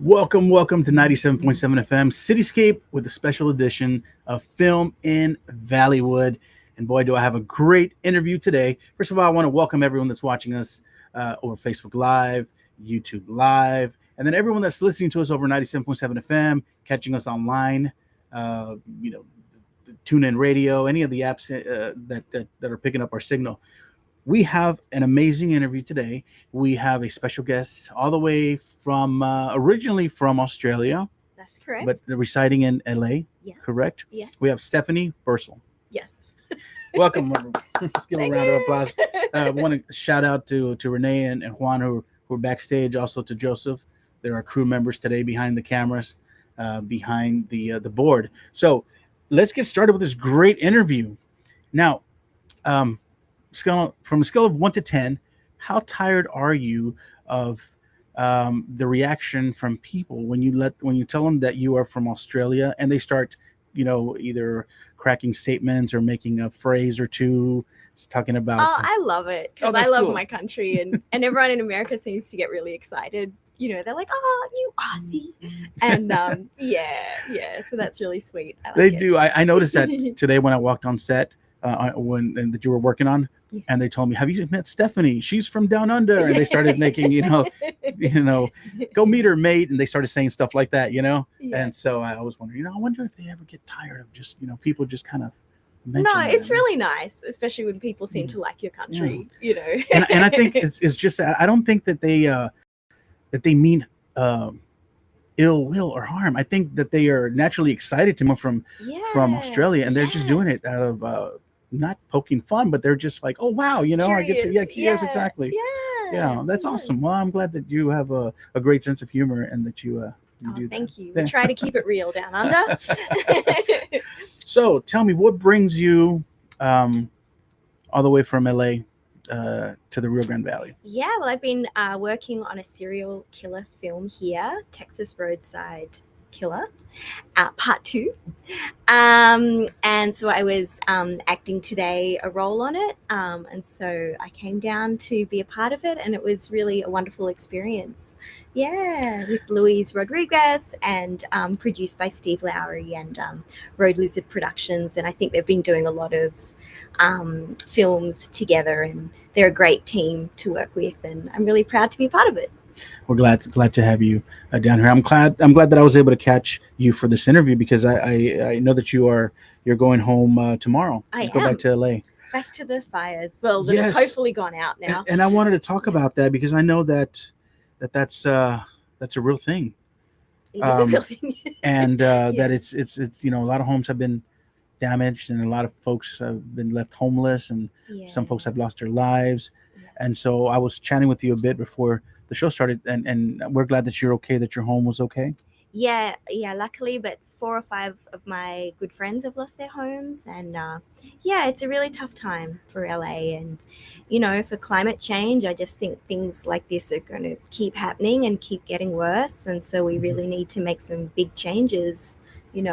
Welcome to 97.7 FM Cityscape with a special edition of Film in Valleywood. And boy, do I have a great interview today. First of all, I want to welcome everyone that's watching us over Facebook Live, YouTube Live, and then everyone that's listening to us over 97.7 FM, catching us online, uh, you know, TuneIn Radio, any of the apps that are picking up our signal. We have an amazing interview today. We have a special guest all the way from originally from Australia, That's correct. but residing in LA. Yes. Correct. Yes. We have Stephanie Bursill. Yes. Welcome. Let's give a round of applause. I want to shout out to Renee and Juan who are backstage. Also to Joseph. There are crew members today behind the cameras, behind the board. So let's get started with this great interview. Now, from a scale of 1 to 10, how tired are you of the reaction from people when you tell them that you are from Australia and they start, either cracking statements or making a phrase or two, talking about. Oh, I love it because I that's love cool. my country, and everyone in America seems to get really excited. They're like, "Oh, you Aussie," and yeah. So that's really sweet. I like They it. do. I noticed that today when I walked on set, and that you were working on, Yeah. and they told me, "Have you met Stephanie? She's from down under." And they started making, go meet her mate, and they started saying stuff like that, Yeah. And so I was wondering, I wonder if they ever get tired of just, people just kind of No, mention it's that. really nice, especially when people seem to like your country. And I think it's just that I don't think that they mean ill will or harm. I think that they are naturally excited to move from Australia, and they're just doing it out of not poking fun, but they're just like, oh wow, I get to yes, exactly. Yeah, that's awesome. Well, I'm glad that you have a great sense of humor and that you do that. Thank you. We try to keep it real down under. So tell me, what brings you all the way from LA to the Rio Grande Valley? Yeah, well, I've been working on a serial killer film here, Texas Roadside Killer, part 2. And so I was acting today a role on it. And so I came down to be a part of it, and it was really a wonderful experience. Yeah, with Louise Rodriguez and produced by Steve Lowry and Road Lizard Productions. And I think they've been doing a lot of films together, and they're a great team to work with, and I'm really proud to be part of it. We're glad to have you down here. I'm glad that I was able to catch you for this interview because I know that you're going home tomorrow. I Go am. back to LA. Back to the fires. Well, that Yes. have hopefully gone out now. And I wanted to talk about that because I know that's a real thing. It is a real thing. And that it's a lot of homes have been damaged, and a lot of folks have been left homeless, and some folks have lost their lives. Yeah. And so I was chatting with you a bit before the show started, and we're glad that you're okay, that your home was okay. Yeah, luckily, but 4 or 5 of my good friends have lost their homes, and it's a really tough time for LA. And for climate change, I just think things like this are going to keep happening and keep getting worse, and so we really need to make some big changes. And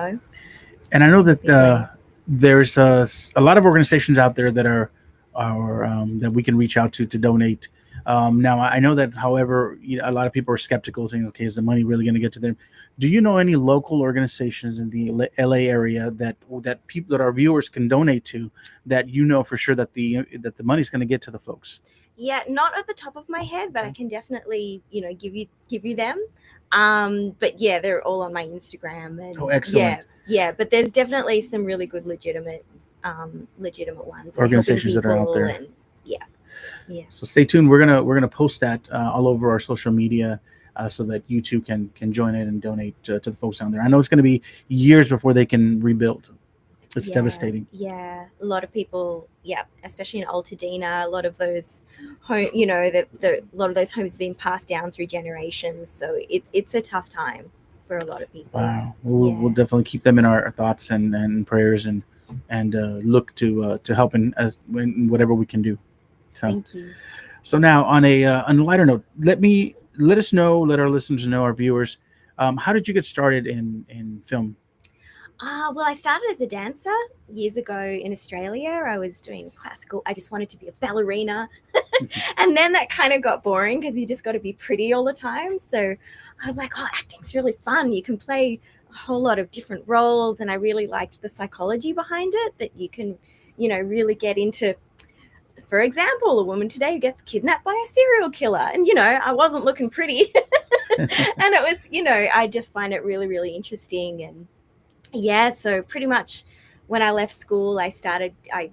I know that there's a lot of organizations out there that are that we can reach out to donate. Now, I know that, however, a lot of people are skeptical, saying, "Okay, is the money really going to get to them?" Do you know any local organizations in the LA area that people, that our viewers can donate to, that for sure that the money's going to get to the folks? Yeah, not at the top of my head, but I can definitely, give you them. But yeah, they're all on my Instagram. And Oh, excellent. Yeah, but there's definitely some really good legitimate ones. Organizations that are out there. And, yeah. So stay tuned. We're gonna post that all over our social media, so that you too can join it and donate to the folks down there. I know it's going to be years before they can rebuild. It's devastating. Yeah, a lot of people, especially in Altadena, a lot of those home, a lot of those homes have been passed down through generations. So it's a tough time for a lot of people. Wow. We'll definitely keep them in our thoughts and prayers, and look to help in whatever we can do. So, thank you. So now on a lighter note, let our listeners know, our viewers, how did you get started in film? Well, I started as a dancer years ago in Australia. I was doing classical. I just wanted to be a ballerina. And then that kind of got boring because you just got to be pretty all the time. So I was like, oh, acting's really fun. You can play a whole lot of different roles. And I really liked the psychology behind it, that you can, really get into. For example, a woman today gets kidnapped by a serial killer. And, I wasn't looking pretty. And it was, I just find it really, really interesting. And yeah, so pretty much when I left school, I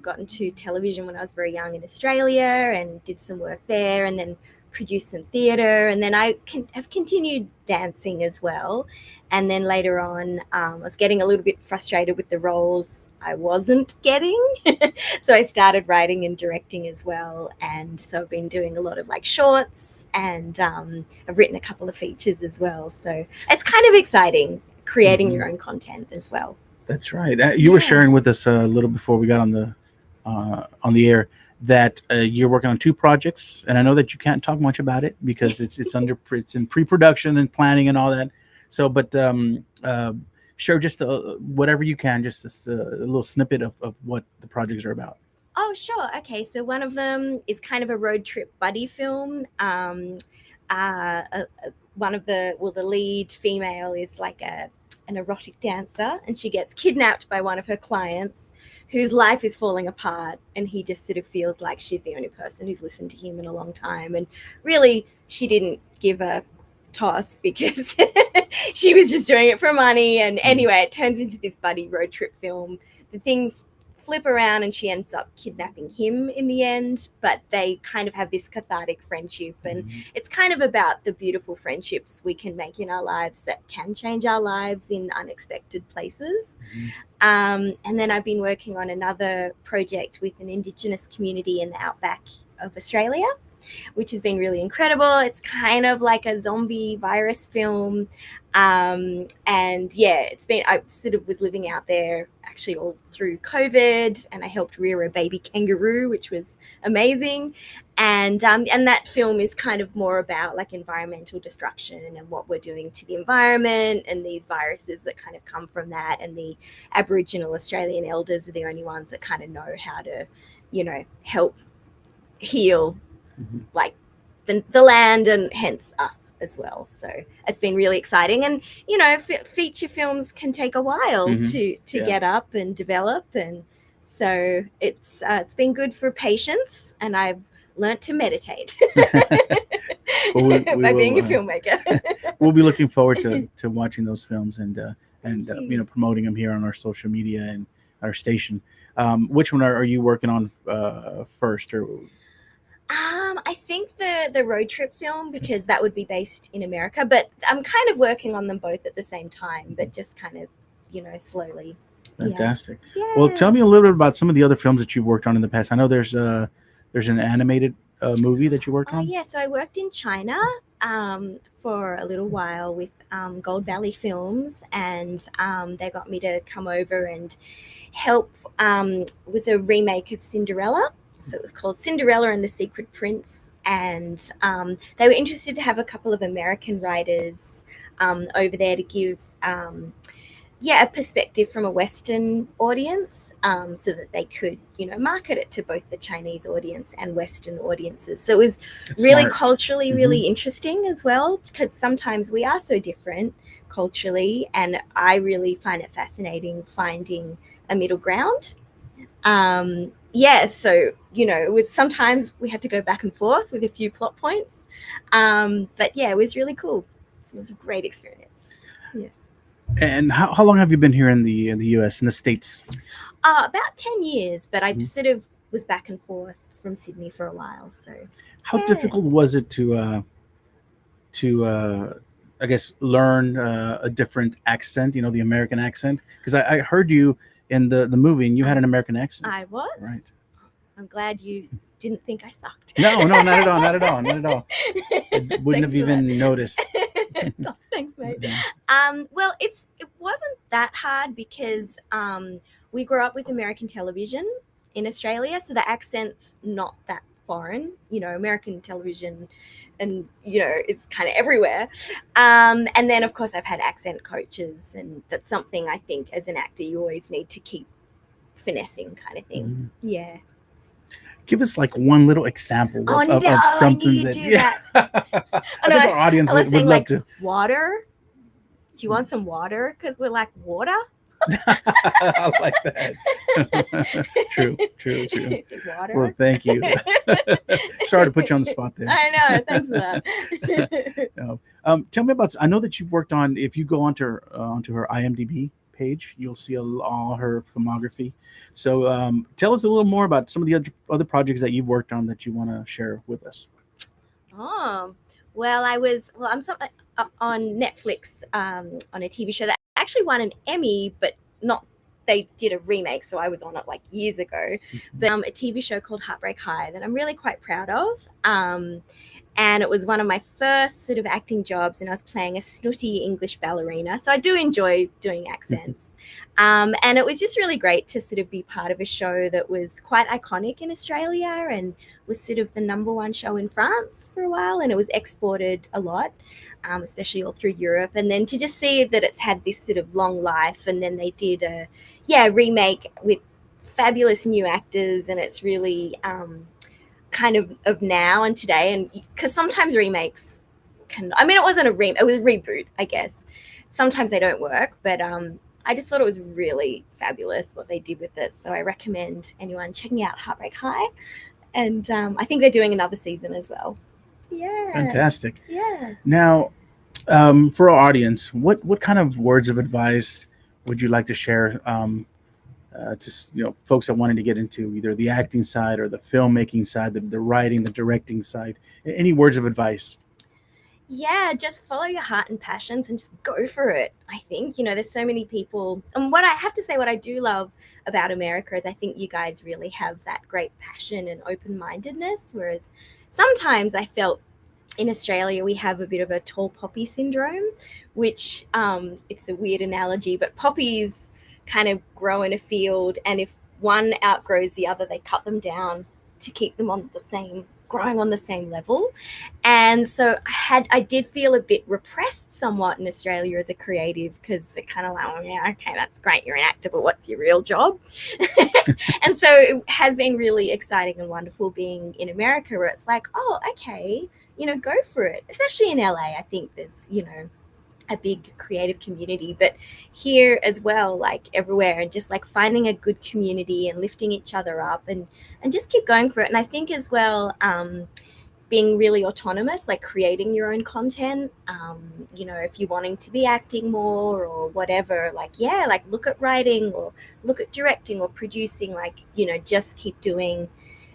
got into television when I was very young in Australia and did some work there, and then produced some theatre. And then I have continued dancing as well. And then later on, I was getting a little bit frustrated with the roles I wasn't getting. So I started writing and directing as well. And so I've been doing a lot of like shorts, and I've written a couple of features as well. So it's kind of exciting creating your own content as well. That's right. You were sharing with us a little before we got on the air that you're working on 2 projects, and I know that you can't talk much about it because it's in pre-production and planning and all that. So, but share just whatever you can, just a little snippet of what the projects are about. Oh, sure. Okay, so one of them is kind of a road trip buddy film. One of the lead female is like an erotic dancer, and she gets kidnapped by one of her clients whose life is falling apart, and he just sort of feels like she's the only person who's listened to him in a long time. And really, she didn't give a toss because she was just doing it for money. And anyway, it turns into this buddy road trip film. The things flip around and she ends up kidnapping him in the end, but they kind of have this cathartic friendship. And it's kind of about the beautiful friendships we can make in our lives that can change our lives in unexpected places. And then I've been working on another project with an Indigenous community in the outback of Australia, which has been really incredible. It's kind of like a zombie virus film. And yeah, I sort of was living out there actually all through COVID, and I helped rear a baby kangaroo, which was amazing. And that film is kind of more about like environmental destruction and what we're doing to the environment and these viruses that kind of come from that. And the Aboriginal Australian elders are the only ones that kind of know how to, help heal like the land, and hence us as well. So it's been really exciting. And feature films can take a while to get up and develop, and so it's been good for patience, and I've learned to meditate by being a filmmaker. We'll be looking forward to watching those films and promoting them here on our social media and our station. Which one are you working on first? Or I think the road trip film, because that would be based in America, but I'm kind of working on them both at the same time, but just kind of, slowly. Fantastic. Yeah. Well, tell me a little bit about some of the other films that you've worked on in the past. I know there's an animated movie that you worked on. Yeah, so I worked in China for a little while with Gold Valley Films, and they got me to come over and help. It was a remake of Cinderella. So it was called Cinderella and the Secret Prince. And they were interested to have a couple of American writers over there to give, a perspective from a Western audience, so that they could, market it to both the Chinese audience and Western audiences. So it was really culturally really interesting as well, because sometimes we are so different culturally, and I really find it fascinating finding a middle ground. So it was sometimes we had to go back and forth with a few plot points, but yeah, it was really cool. It was a great experience. Yeah. And how long have you been here in the US, in the States? About 10 years, but I sort of was back and forth from Sydney for a while. So how difficult was it to I guess learn a different accent, the American accent? Because I heard you in the movie, and you had an American accent. I was. Right. I'm glad you didn't think I sucked. No, not at all. I wouldn't have even noticed. Oh, thanks, mate. Yeah. Well, it wasn't that hard because we grew up with American television in Australia, so the accent's not that foreign. American television, and it's kind of everywhere. And then, of course, I've had accent coaches, and that's something I think as an actor you always need to keep finessing, kind of thing. Yeah. give us like one little example Oh of no, I something knew you'd that. do Yeah, that. I Oh no, think our audience I was would saying love like to. water. Do you want some water? Because we're like water. I like that. True. Is it Well, water? thank you. Sorry to put you on the spot there. I know. Thanks for that. No. Tell me about. I know that you've worked on. If you go onto her IMDb page, you'll see all her filmography. So tell us a little more about some of the other projects that you've worked on that you want to share with us. Oh, well, I'm on Netflix on a TV show that actually won an Emmy, but not. They did a remake, so I was on it like years ago. But a TV show called Heartbreak High that I'm really quite proud of. And it was one of my first sort of acting jobs, and I was playing a snooty English ballerina. So I do enjoy doing accents. And it was just really great to sort of be part of a show that was quite iconic in Australia and was sort of the number one show in France for a while, and it was exported a lot, especially all through Europe. And then to just see that it's had this sort of long life, and then they did a remake with fabulous new actors, and it's really kind of now and today. And because sometimes remakes it wasn't a remake, it was a reboot, I guess. Sometimes they don't work, but I just thought it was really fabulous what they did with it. So I recommend anyone checking out Heartbreak High. And I think they're doing another season as well. Yeah. Fantastic. Yeah. Now, for our audience, what kind of words of advice would you like to share? Just folks that wanted to get into either the acting side or the filmmaking side, the writing, the directing side. Any words of advice? Yeah, just follow your heart and passions and just go for it. I think, there's so many people. And what I have to say, what I do love about America is I think you guys really have that great passion and open-mindedness. Whereas sometimes I felt in Australia, we have a bit of a tall poppy syndrome, which it's a weird analogy, but poppies kind of grow in a field. And if one outgrows the other, they cut them down to keep them growing on the same level. And so I did feel a bit repressed somewhat in Australia as a creative, because it kind of like, oh yeah, okay, that's great, you're an actor, but what's your real job? And so it has been really exciting and wonderful being in America, where it's like, oh, okay, go for it. Especially in LA, I think there's, a big creative community, but here as well, like everywhere, and just like finding a good community and lifting each other up and just keep going for it. And I think as well, being really autonomous, like creating your own content, if you're wanting to be acting more or whatever, like look at writing or look at directing or producing, just keep doing,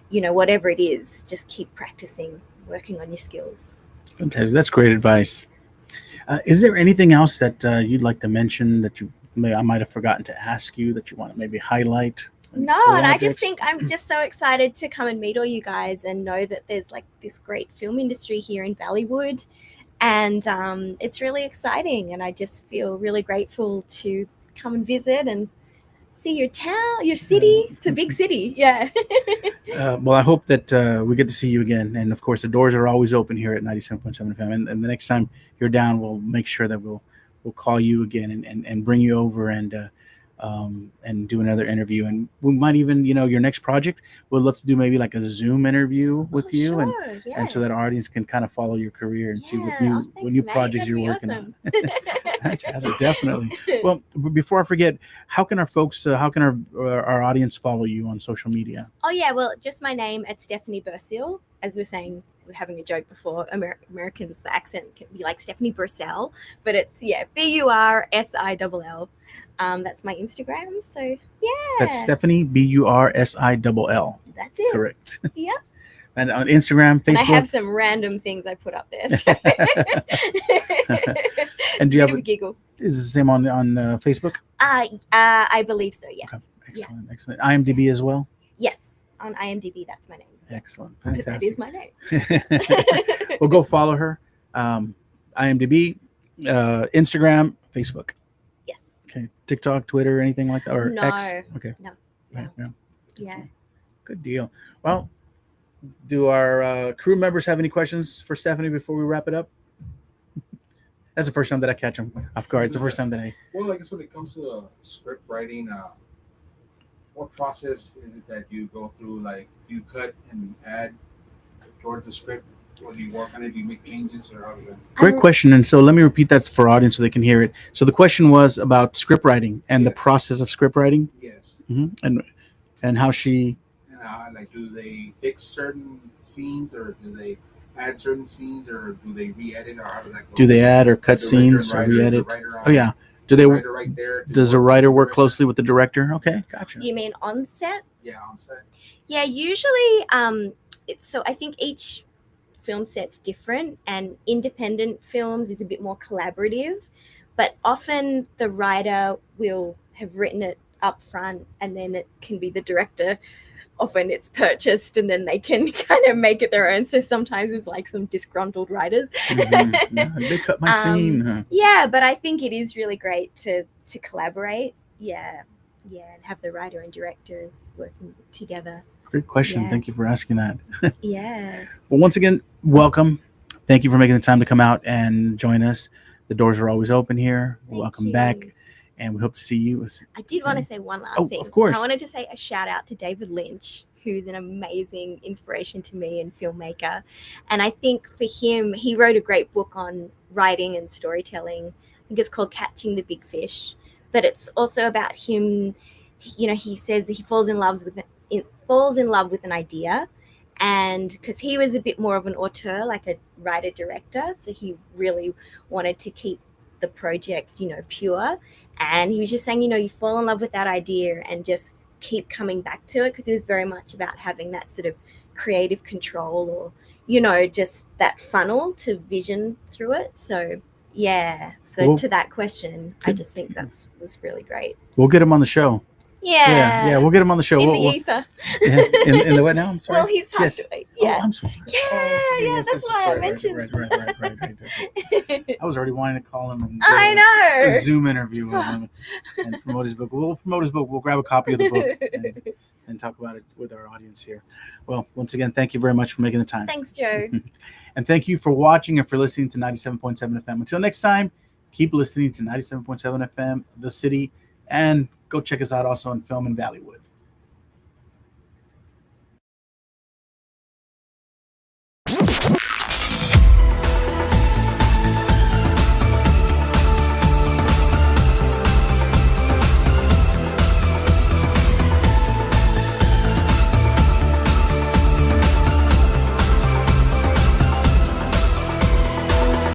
whatever it is, just keep practicing, working on your skills. Fantastic. That's great advice. Is there anything else that you'd like to mention that I might have forgotten to ask you that you want to maybe highlight? No, and I just think I'm just so excited to come and meet all you guys and know that there's like this great film industry here in Valleywood, and it's really exciting. And I just feel really grateful to come and visit and see your town, your city. It's a big city, yeah. Well, I hope that we get to see you again. And of course, the doors are always open here at 97.7 FM. And the next time you're down, we'll make sure that we'll call you again and bring you over and do another interview. And we might even, your next project, we'd love to do maybe like a Zoom interview with you. Sure, and so that our audience can kind of follow your career and see what thanks, new mate. projects That'd you're be working awesome. on. Fantastic, definitely. Well, before I forget, how can our audience follow you on social media? Oh yeah, well, just my name at Stephanie Bursill. As we were saying, we're having a joke before. Americans, the accent can be like Stephanie Bursill, but it's Bursill. That's my Instagram. So yeah, That's Stephanie Bursill. That's it. Correct. Yep. And on Instagram, Facebook. And I have some random things I put up there. So. And do you have a giggle? Is it the same on Facebook? I believe so. Yes. Okay. Excellent. IMDb as well. Yes, on IMDb, that's my name. Excellent. Fantastic. That is my name. Well, go follow her. IMDb, Instagram, Facebook. Yes. Okay. TikTok, Twitter, anything like that, or no. X? Okay. No. Yeah. Good deal. Well, do our crew members have any questions for Stephanie before we wrap it up? That's the first time that I catch them off guard. It's the first time that Well, I guess when it comes to script writing, what process is it that you go through? Like, do you cut and add towards the script, or do you work on it? Do you make changes, or how does that? Great question. And so let me repeat that for our audience so they can hear it. So the question was about script writing and the Yes. process of script writing, Yes. and how she And like, do they fix certain scenes, or do they add certain scenes, or do they re-edit, or how does that go? do they add or cut The scenes or writer, is the re-edit. writer Oh yeah. Do they? writer right there? to Does the work with writer work director? closely with the director? Okay, gotcha. You mean on set? Yeah, on set. Yeah, usually it's so I think each film set's different, and independent films is a bit more collaborative, but often the writer will have written it up front and then it can be the director. Often it's purchased and then they can kind of make it their own. So sometimes it's like some disgruntled writers. Yeah, they cut my scene. Huh? Yeah, but I think it is really great to collaborate. Yeah, and have the writer and directors working together. Great question. Yeah. Thank you for asking that. Yeah. Well, once again, welcome. Thank you for making the time to come out and join us. The doors are always open here. Thank Welcome you. back, and we hope to see you. I did want to say one last Oh, thing. of course. I wanted to say a shout out to David Lynch, who's an amazing inspiration to me and filmmaker. And I think for him, he wrote a great book on writing and storytelling. I think it's called Catching the Big Fish. But it's also about him. You know, he says he falls in love with an idea, and because he was a bit more of an auteur, like a writer director, so he really wanted to keep the project, pure. And he was just saying, you fall in love with that idea and just keep coming back to it, because it was very much about having that sort of creative control, or just that funnel to vision through it. So yeah, so Cool. to that question, I Good. just think was really great. We'll get him on the show. Yeah, We'll get him on the show. in We'll- the we'll- ether. yeah, in the what now? I'm sorry. Well, he's passed Yes. away. Oh, Yeah. I'm so sorry. Yeah, yes, that's yes, why I right, mentioned. Right. I was already wanting to call him and do I a know. Zoom interview with him and promote his book. We'll promote his book. We'll grab a copy of the book and talk about it with our audience here. Well, once again, thank you very much for making the time. Thanks, Joe. And thank you for watching and for listening to 97.7 FM. Until next time, keep listening to 97.7 FM, The City, and go check us out also on Film in Valleywood.